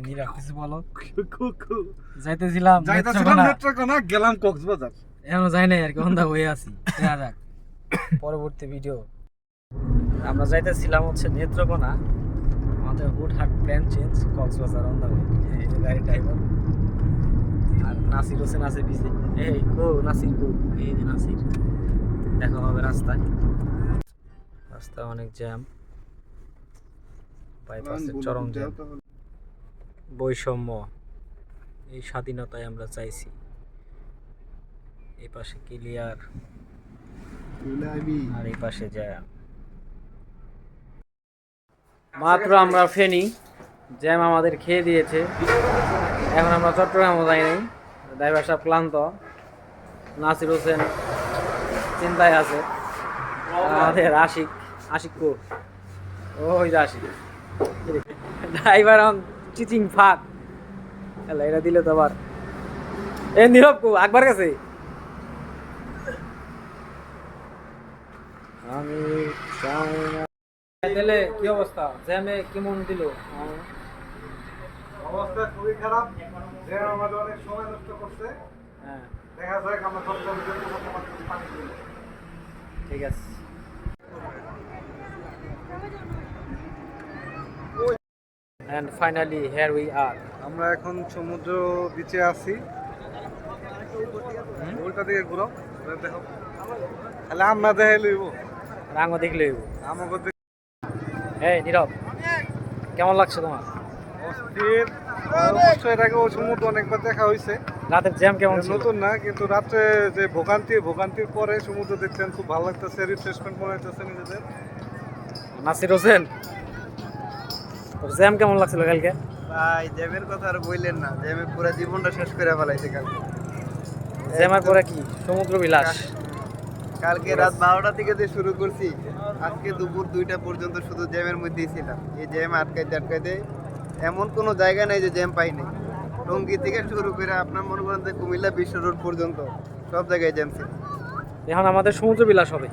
নীরব কিছু বলো। যাইতেছিলাম নেত্রকোনা, গেলাম কক্সবাজার, এখনো যাই নাই আর কি, অন্ধা হয়ে আছি। দেখা যাক পরবর্তী ভিডিও। আমরা যাইতেছিলাম হচ্ছে নেত্রকোনা, আমাদের হুটহাট প্ল্যান চেঞ্জ, কক্সবাজার অন্ধা হয়ে। এই যে গাড়ির ড্রাইভার আর নাসির হোসেন আছে বিজি। এই কো নাসির কো, এই যে নাসির, দেখা হবে রাস্তায়। রাস্তায় অনেক জ্যাম, বাইপাসের চরম জ্যাম। বৈষম্য, এই স্বাধীনতায় আমরা চাইছি। এই পাশে ক্লিয়ার আর এই পাশে জ্যাম। মাত্র আমরা ফেনী, জ্যাম আমাদের খেয়ে দিয়েছে। এখন আমরা চট্টগ্রামও যাই নাই, ড্রাইভার সাহেব ক্লান্ত, নাসির হোসেন চিন্তায় আছে। আমাদের আশিক কো, ওই যে আশিক ড্রাইভার এখন চিচিং ফাঁক। এটা দিলে তো আবার এ নীরব কো আকবার কাছে। আমি তাহলে কি অবস্থা, জ্যামে কেমন দিল? অবস্থা খুবই খারাপ, জ্যাম আমাদের অনেক সময় নষ্ট করছে। হ্যাঁ দেখা যাক আমরা পানি দিই। ঠিক আছে। And finally here we are. আমরা এখন সমুদ্র বিচে আছি। উল্টা দিকে ঘুরো, দেখো তাহলে আমরা দেখে লইব, রাঙও দেখলে আমাকে এই নীরব, কেমন লাগছে তোমার? অস্থির। অবশ্য এর আগে ওই সমুদ্র অনেকবার দেখা হয়েছে। রাতের জ্যাম কেমন ছিল? নতুন না, কিন্তু রাত্রে যে ভোগান্তির পরে সমুদ্র দেখছেন, খুব ভালো লাগতেছে, রিফ্রেশমেন্ট মনে হইতেছে নিজেদের। নাসির হোসেন, তোর জ্যাম কেমন লাগছিল কালকে? ভাই জ্যামের কথা আর বললেন না, জ্যামে পুরো জীবনটা শেষ করে ফেলাইছে কালকে। জ্যামের পরে কি সমুদ্র বিলাস? কালকে রাত 12টা থেকে যে শুরু করছি, আজকে দুপুর 2টা পর্যন্ত শুধু জ্যামের মধ্যেই ছিলাম। এই জ্যাম আটকাইতে এমন কোনো জায়গা নেই যে জ্যাম পাইনি। টঙ্গী থেকে শুরু করে আপনার মনে করেন যে কুমিল্লা বিশ্ব রোড পর্যন্ত সব জায়গায় জ্যাম ছিল। এখন আমাদের সমুদ্র বিলাস হবে।